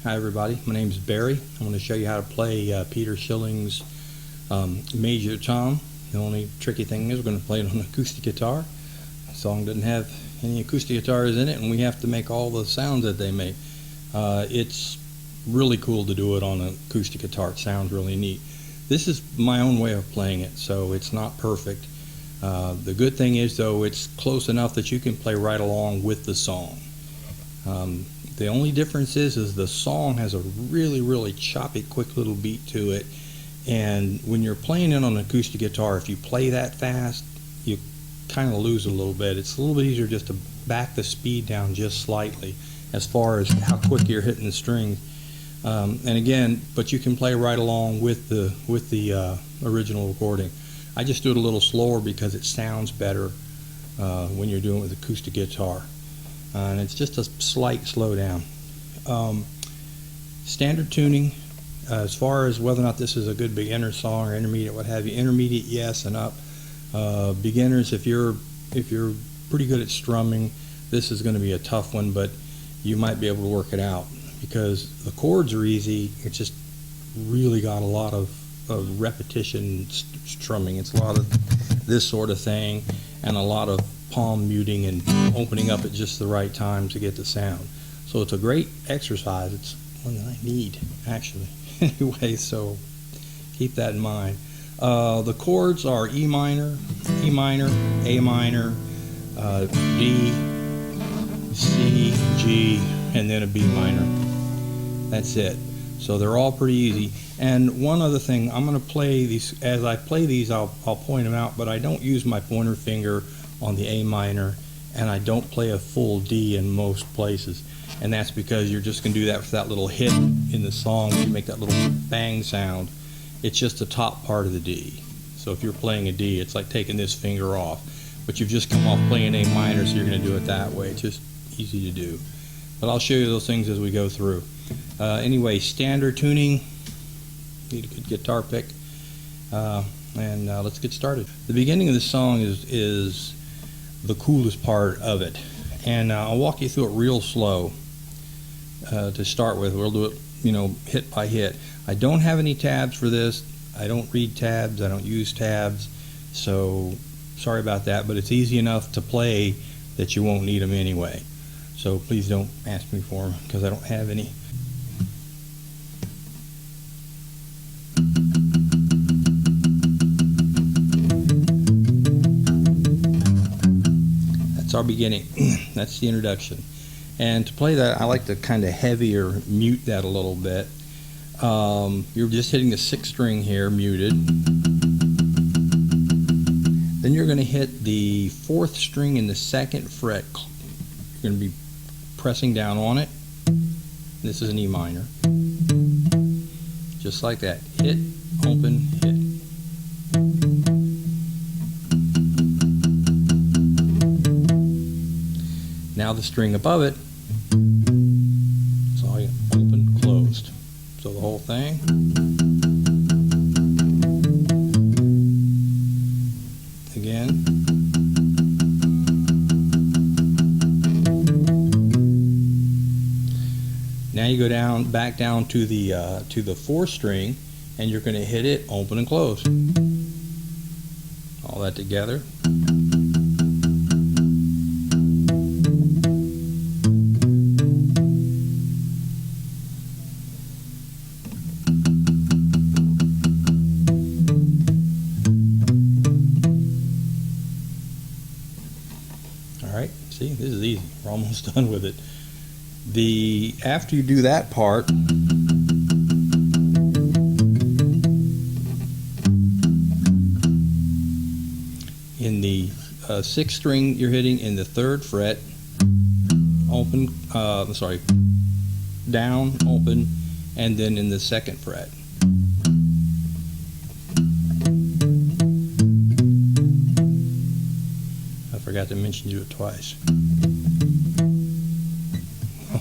Hi everybody, my name is Barry. I'm going to show you how to play Peter Shilling's Major Tom. The only tricky thing is we're going to play it on an acoustic guitar. The song doesn't have any acoustic guitars in it, and we have to make all the sounds that they make. It's really cool to do it on an acoustic guitar. It sounds really neat. This is my own way of playing it, so it's not perfect. The good thing is, though, it's close enough that you can play right along with the song. The only difference is the song has a really choppy, quick little beat to it, and when you're playing it on an acoustic guitar, if you play that fast, you kind of lose a little bit. It's a little bit easier just to back the speed down just slightly as far as how quick you're hitting the strings. And again, but you can play right along with the original recording. I just do it a little slower because it sounds better when you're doing it with acoustic guitar. And it's just a slight slowdown. Standard tuning, as far as whether or not this is a good beginner song or intermediate, what have you. Intermediate, yes, and up. Beginners, if you're pretty good at strumming, this is going to be a tough one, but you might be able to work it out because the chords are easy. It's just really got a lot of repetition strumming. It's a lot of this sort of thing and a lot of palm muting and opening up at just the right time to get the sound. So it's a great exercise. It's one that I need, actually. Anyway, so keep that in mind. The chords are E minor, A minor, D, C, G, and then a B minor. That's it. So they're all pretty easy. And one other thing, I'm going to play these. As I play these, I'll point them out, but I don't use my pointer finger on the A minor, and I don't play a full D in most places, and that's because you're just going to do that for that little hit in the song. You make that little bang sound. It's just the top part of the D. So if you're playing a D, it's like taking this finger off, but you've just come off playing A minor, so you're going to do it that way. It's just easy to do, but I'll show you those things as we go through. Anyway, standard tuning, need a good guitar pick, and let's get started. The beginning of the song is the coolest part of it, and I'll walk you through it real slow to start with. We'll do it, hit by hit. I don't have any tabs for this. I don't read tabs. I don't use tabs, so sorry about that, but it's easy enough to play that you won't need them anyway. So please don't ask me for them because I don't have any. Our beginning. That's the introduction, and to play that I like to kind of heavier mute that a little bit. You're just hitting the 6th string here muted, then you're going to hit the 4th string in the 2nd fret. You're going to be pressing down on it. This is an E minor, just like that. Hit, open, hit. Now the string above it, it's all open, closed. So the whole thing. Again. Now you go back down to the 4th string, and you're going to hit it, open and close. All that together. Alright, see, this is easy. We're almost done with it. After you do that part, in the 6th string you're hitting in the 3rd fret, open, down, open, and then in the 2nd fret. I forgot to mention you do it twice.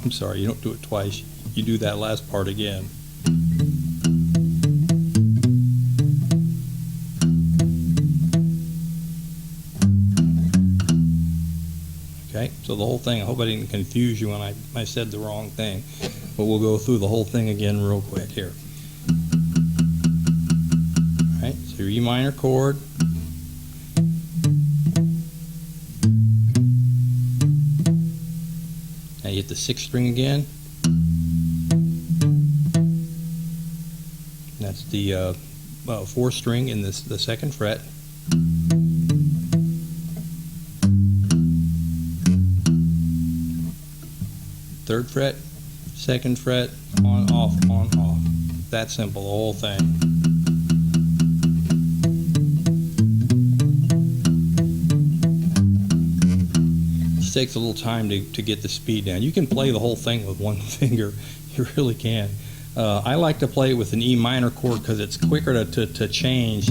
I'm sorry, you don't do it twice. You do that last part again. Okay, so the whole thing, I hope I didn't confuse you when I said the wrong thing. but we'll go through the whole thing again real quick here. All right, so E minor chord, now you hit the 6th string again. That's the 4th string in the 2nd fret. Third fret, 2nd fret, on, off, on, off. That simple, the whole thing. It takes a little time to get the speed down. You can play the whole thing with one finger. You really can. I like to play it with an E minor chord because it's quicker to change.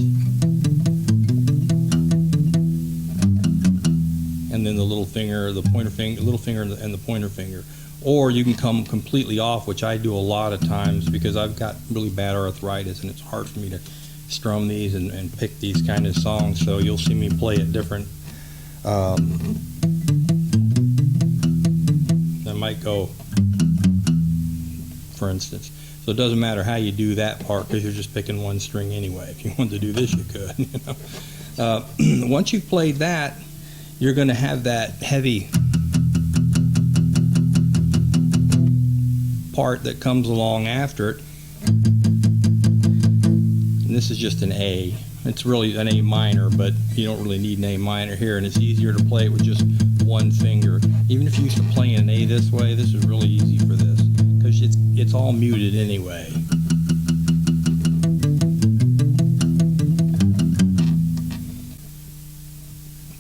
And then the little finger, the pointer finger, little finger, and the pointer finger. Or you can come completely off, which I do a lot of times because I've got really bad arthritis and it's hard for me to strum these and pick these kind of songs. So you'll see me play it different. I might go, for instance. So it doesn't matter how you do that part because you're just picking one string anyway. If you wanted to do this, you could. You know? Once you've played that, you're going to have that heavy part that comes along after it. And this is just an A. It's really an A minor, but you don't really need an A minor here, and it's easier to play it with just one finger. Even if you used to play an A this way, this is really easy for this because it's all muted anyway.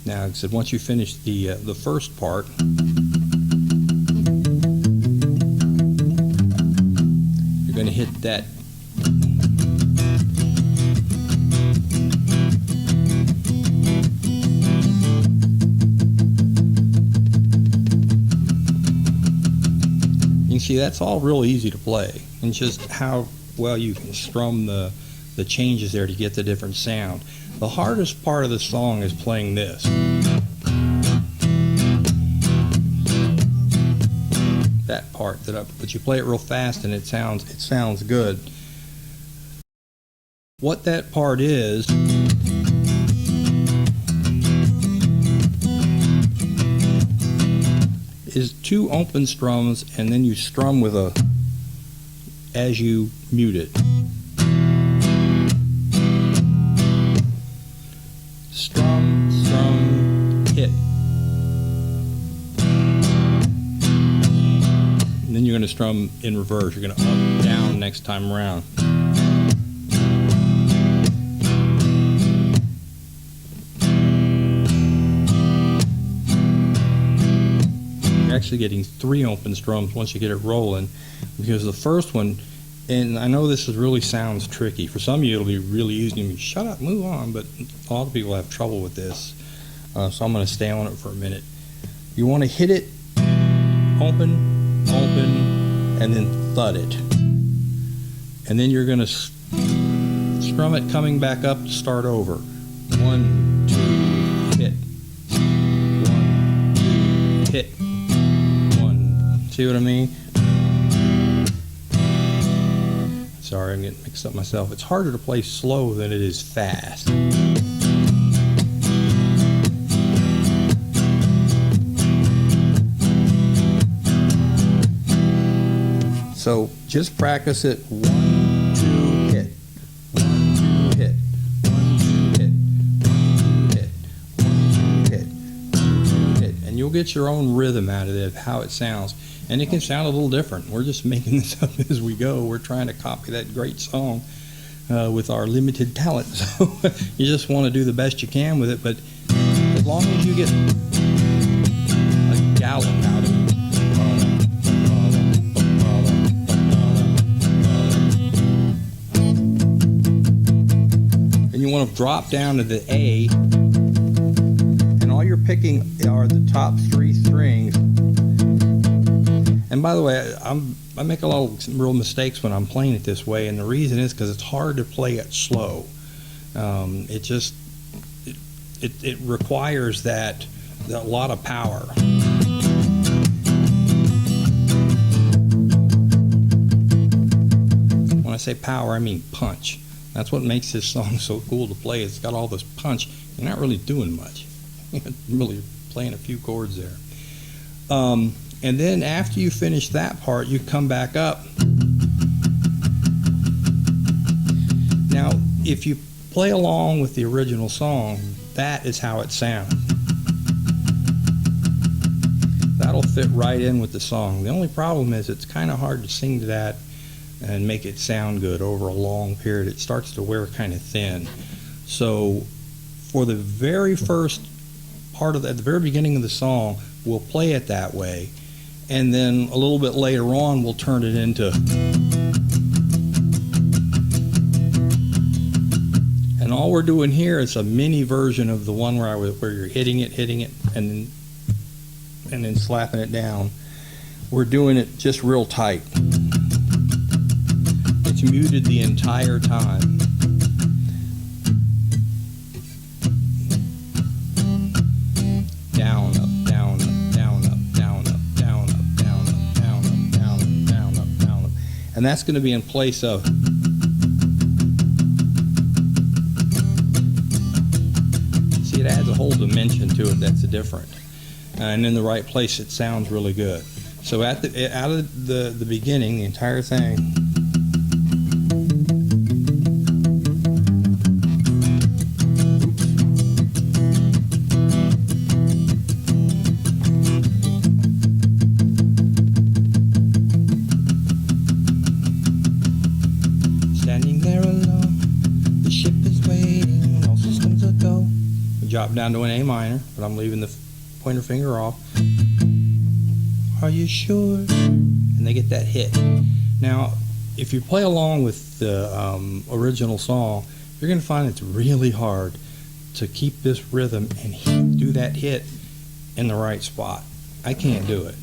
Now, like I said, once you finish the first part, you're going to hit that you can see that's all real easy to play, and just how well you can strum the changes there to get the different sound. The hardest part of the song is playing this. That part but you play it real fast and it sounds good. What that part is two open strums, and then you strum with as you mute it. Strum, strum, hit. And then you're going to strum in reverse. You're going to up, down next time around. You're actually getting 3 open strums once you get it rolling, because the first one, and I know this really sounds tricky. For some of you, it'll be really easy to be, shut up, move on, but a lot of people have trouble with this. So I'm going to stay on it for a minute. You want to hit it, open, open, and then thud it. And then you're going to strum it coming back up to start over. 1, 2, hit. 1, 2, hit. 1. See what I mean? Sorry, I'm getting mixed up myself. It's harder to play slow than it is fast. So just practice it. 1, 2, hit. 1, 2, hit. 1, 2, hit. 1, 2, hit. 1, 2, hit. 1, 2, hit. And you'll get your own rhythm out of it, of how it sounds. And it can sound a little different. We're just making this up as we go. We're trying to copy that great song with our limited talent. So you just want to do the best you can with it. But as long as you get a gallop out of it. And you want to drop down to the A. And all you're picking are the top 3 strings. And by the way, I make a lot of real mistakes when I'm playing it this way, and the reason is because it's hard to play it slow. It requires a lot of power. say power, I mean punch. That's what makes this song so cool to play. It's got all this punch. You're not really doing much. You're really playing a few chords there. And then after you finish that part, you come back up. Now, if you play along with the original song, that is how it sounds. That'll fit right in with the song. The only problem is it's kind of hard to sing to that and make it sound good over a long period. It starts to wear kind of thin. So for the very first part of at the very beginning of the song, we'll play it that way, and then a little bit later on we'll turn it into, and all we're doing here is a mini version of the one where you're hitting it, and then slapping it down. We're doing it just real tight. It's muted the entire time. Down, up, down, up, down, up, down, up, down, up, down, up, down, up, down, up, down, up, down, up. And that's going to be in place of. See, it adds a whole dimension to it that's different. And in the right place, it sounds really good. So out of the beginning, the entire thing. Standing there alone, the ship is waiting, all systems are go. We drop down to an A minor, but I'm leaving the pointer finger off. Are you sure? And they get that hit. Now, if you play along with the original song, you're going to find it's really hard to keep this rhythm and do that hit in the right spot. I can't do it.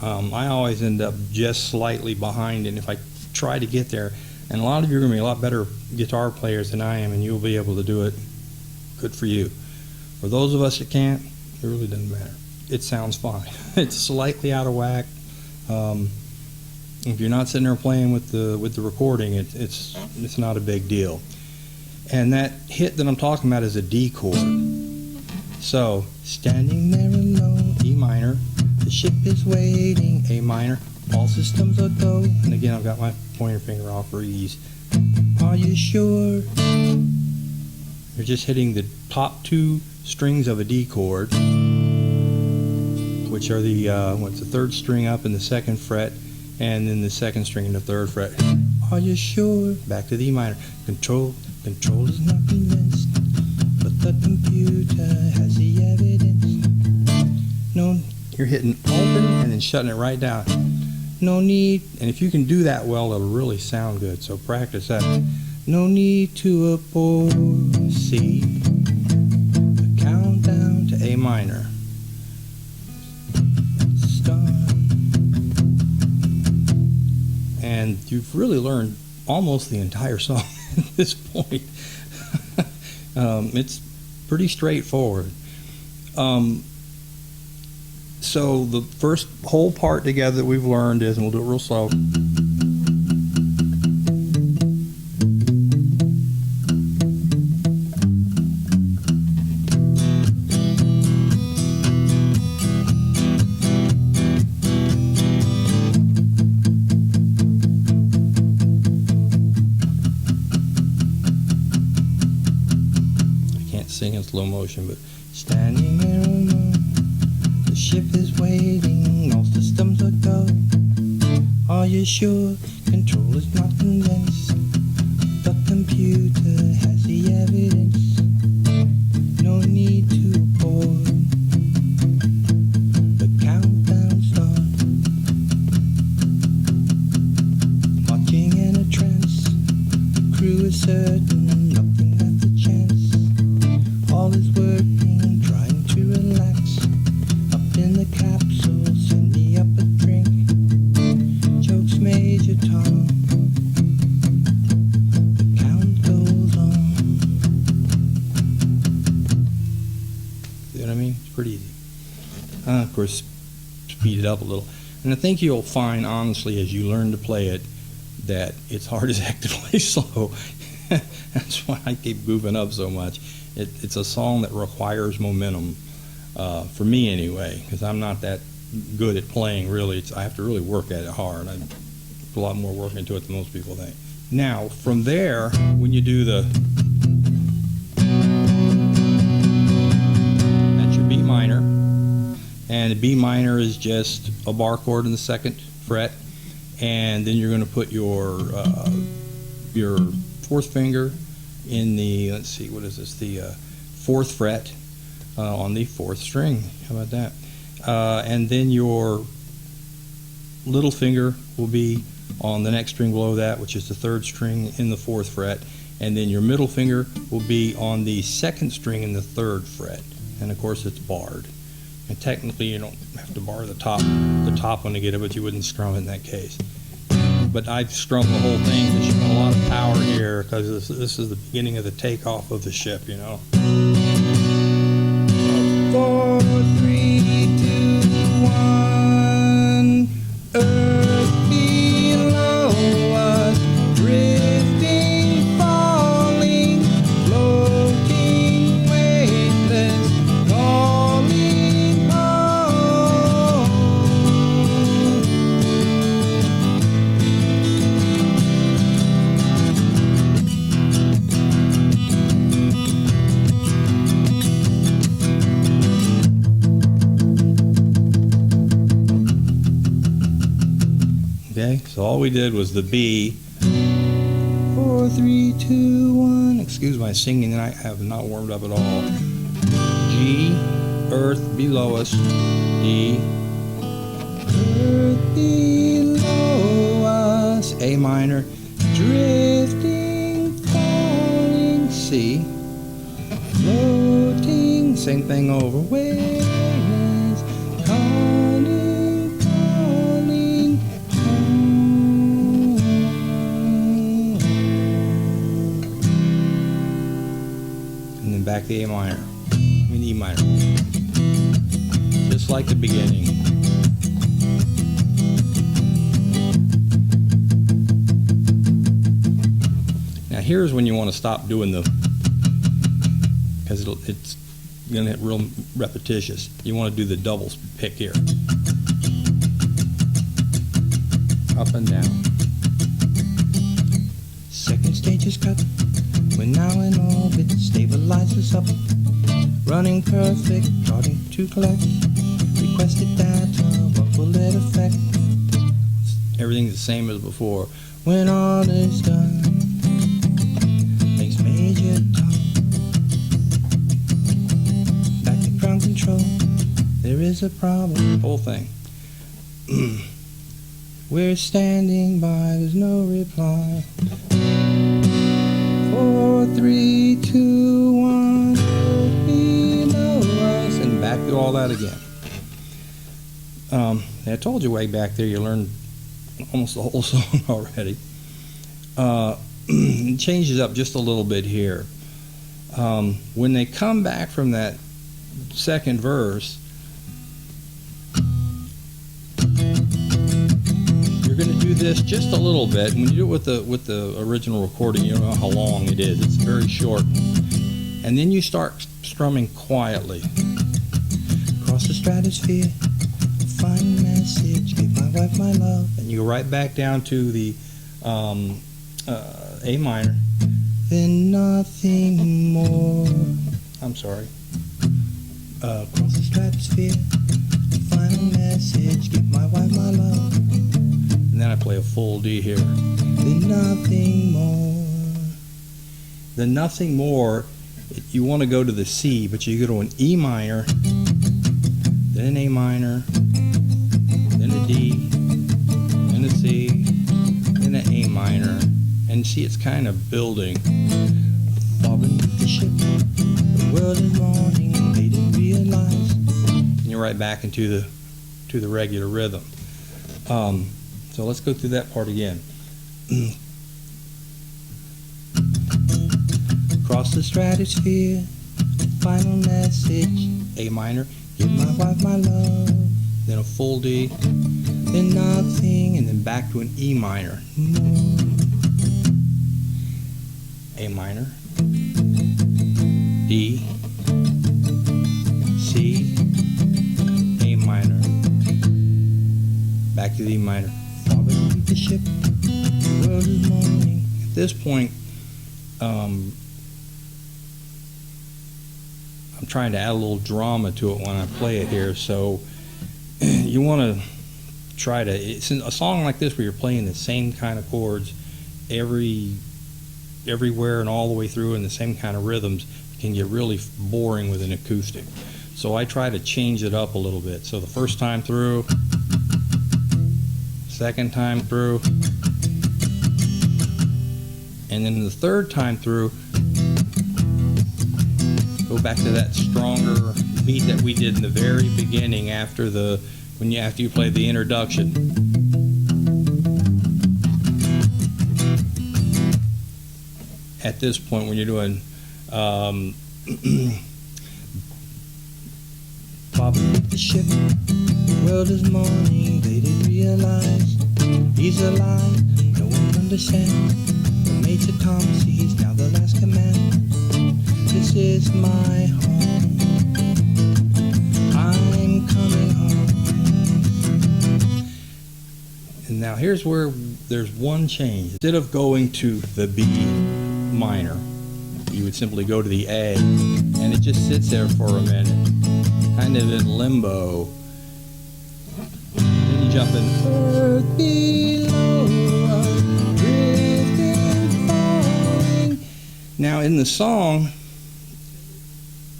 I always end up just slightly behind, and if I try to get there, and a lot of you are going to be a lot better guitar players than I am, and you'll be able to do it. Good for you. For those of us that can't, it really doesn't matter. It sounds fine. It's slightly out of whack. If you're not sitting there playing with the recording, it's not a big deal. And that hit that I'm talking about is a D chord. So, standing there alone, E minor, the ship is waiting, A minor, all systems are go. And again, I've got my pointer finger off for ease. Are you sure? You're just hitting the top two strings of a D chord, which are the the third string up in the second fret, and then the second string in the third fret. Are you sure? Back to the E minor. Control is not convinced, but the computer has the evidence. No, you're hitting open and then shutting it right down. No need, and if you can do that well, it'll really sound good. So practice that. No need to abort. C. The countdown to A minor. And you've really learned almost the entire song at this point. It's pretty straightforward. So the first whole part together that we've learned is, and we'll do it real slow. Sing in slow motion, but standing there alone, the ship is waiting, all systems are go. Are you sure? Control is not convinced, the computer has the evidence. No need to abort. The countdown starts. Watching in a trance, the crew is certain nothing has a chance. All is working, trying to relax. Up in the capsule, send me up a drink. Jokes Major Tom. The count goes on. See what I mean? It's pretty easy. Of course, speed it up a little. And I think you'll find, honestly, as you learn to play it, that it's hard as heck to play slow. That's why I keep goofing up so much. It's a song that requires momentum, for me anyway, because I'm not that good at playing, really. I have to really work at it hard. I put a lot more work into it than most people think. Now, from there, when you do that's your B minor, and the B minor is just a bar chord in the 2nd fret, and then you're going to put your 4th finger in the, let's see, what is this, the 4th fret on the 4th string. How about that? And then your little finger will be on the next string below that, which is the 3rd string in the 4th fret, and then your middle finger will be on the 2nd string in the 3rd fret, and of course it's barred. And technically you don't have to bar the top one to get it, but you wouldn't strum it in that case. But I've strummed the whole thing because you want a lot of power here, because this is the beginning of the takeoff of the ship, you know. 4, 3, 2, 1. Earth below us, drifting, falling, floating, weightless, calling home. Okay, so all we did was the B. 4, 3, 2, 1. Excuse my singing, I have not warmed up at all. G, earth below us. D, earth below us. A minor, drifting, falling. C, floating. Same thing over. Weightless, calling, calling home. And then back to A minor. E minor. Just like the beginning. Now here's when you want to stop doing the, because it's going to get real repetitious. You want to do the double pick here. Up and down. 2nd stage is cut. We're now in orbit. Stabilizers up. Running perfect. Starting to collect. Requested data. What will it affect? Everything's the same as before. When all is done. Makes major tone. Back to ground control. There is a problem. Whole thing. We're standing by. There's no reply. 4, 3, 2, 1. Below us. And back to all that again. I told you way back there you learned almost the whole song already. It changes up just a little bit here. When they come back from that 2nd verse, you're going to do this just a little bit. When you do it with the original recording, you don't know how long it is. It's very short. And then you start strumming quietly. Across the stratosphere, find a message, give my wife my love. And you go right back down to the A minor. Then nothing more. I'm sorry. Across the stratosphere, find a message, give my wife my love. And then I play a full D here. Then nothing more. The nothing more, you want to go to the C, but you go to an E minor, then an A minor, then a D, then a C, then an A minor. And see, it's kind of building. Far beneath the ship, the world is mourning, they didn't realize. And you're right back into the regular rhythm. So let's go through that part again. Across the stratosphere, final message, A minor, give my wife my love, then a full D, then nothing, and then back to an E minor. minor, D, C, A minor, back to the E minor. Father, leave the ship, the world is mourning. At this point, I'm trying to add a little drama to it when I play it here, so you want to try to, it's a song like this where you're playing the same kind of chords everywhere and all the way through in the same kind of rhythms. It can get really boring with an acoustic. So I try to change it up a little bit. So the first time through, second time through, and then the third time through, go back to that stronger beat that we did in the very beginning after you play the introduction. At this point, when you're doing Papa hit the ship, the world is mourning, they didn't realize he's alive, no one understands. The Major Tom sees now the last command. This is my home, I'm coming home. And now here's where there's one change. Instead of going to the B minor, you would simply go to the A, and it just sits there for a minute, kind of in limbo. Then you jump in, earth below us, drifting, falling. Now in the song,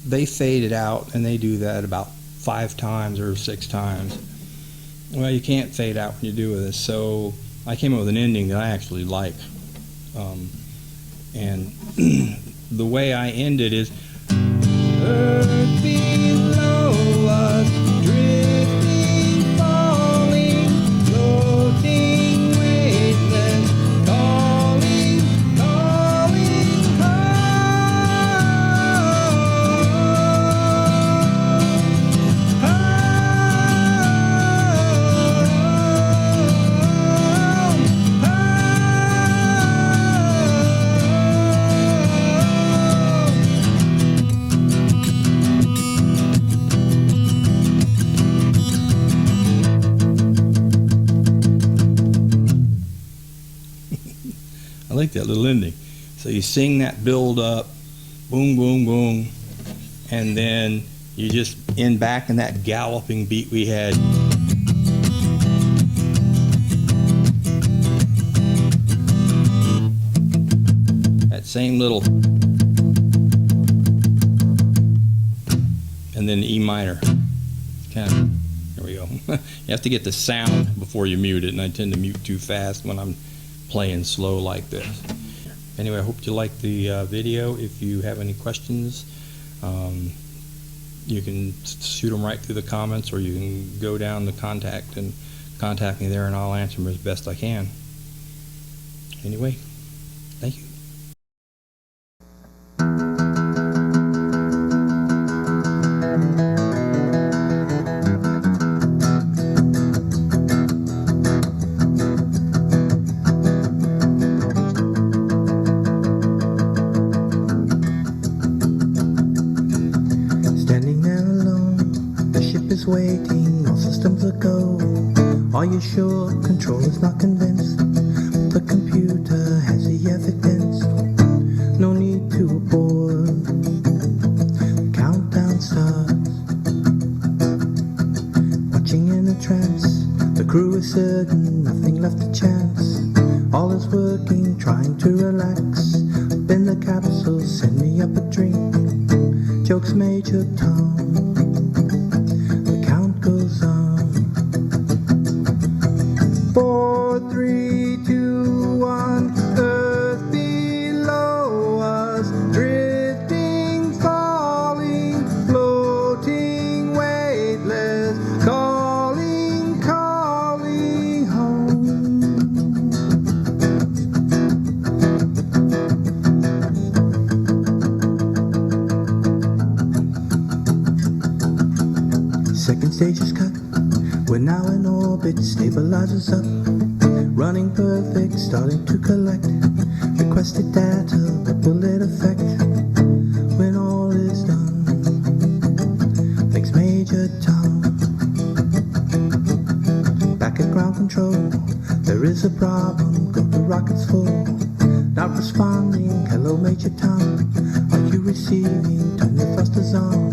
they fade it out, and they do that about 5 times or 6 times. Well, you can't fade out when you do this, so I came up with an ending that I actually like. And the way I end it is, earth below us, drifting, falling, floating, weightless, calling, calling I like that little ending. So you sing that build up, boom, boom, boom, and then you just end back in that galloping beat we had. That same little, and then E minor. Kind of, there we go. You have to get the sound before you mute it, and I tend to mute too fast when I'm playing slow like this. Anyway, I hope you liked the video. If you have any questions, you can shoot them right through the comments, or you can go down to contact and contact me there, and I'll answer them as best I can. Anyway, thank you. Waiting, all systems are go. Are you sure? Controller's not convinced. The computer has the evidence. No need to abort. Countdown starts. Watching in a trance. The crew is certain, nothing left to chance. All is working, trying to relax. Up in the capsule, send me up a drink. Jokes Major Tom. Goes on. 4, 3, 2, 1. Earth below us, drifting, falling, floating, weightless, calling, calling home. Second stage is cut, we're now in orbit, stabilizers up, running perfect, starting to collect. sequestered data, what will it affect when all is done? Thanks Major Tom. Back at ground control, there is a problem, got the rockets full. Not responding, hello Major Tom. Are you receiving? Turn your thrusters on.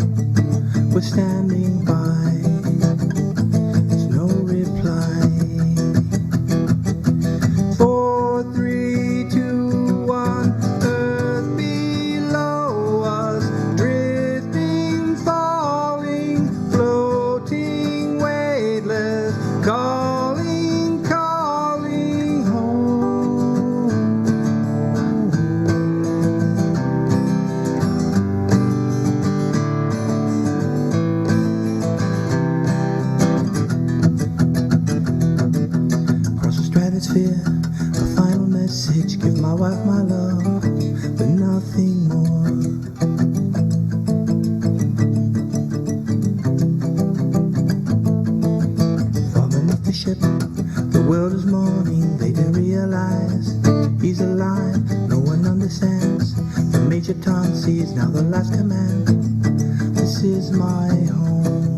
We're standing by. There's no reply. 4, 3, 2, 1. Earth below us, drifting, falling, floating, weightless, calling, calling home. Across the stratosphere, a final message. Give my wife my love, but nothing more. From beneath the ship, the world is mourning. They didn't realize he's alive. No one understands. The Major Tom sees now the last command. This is my home.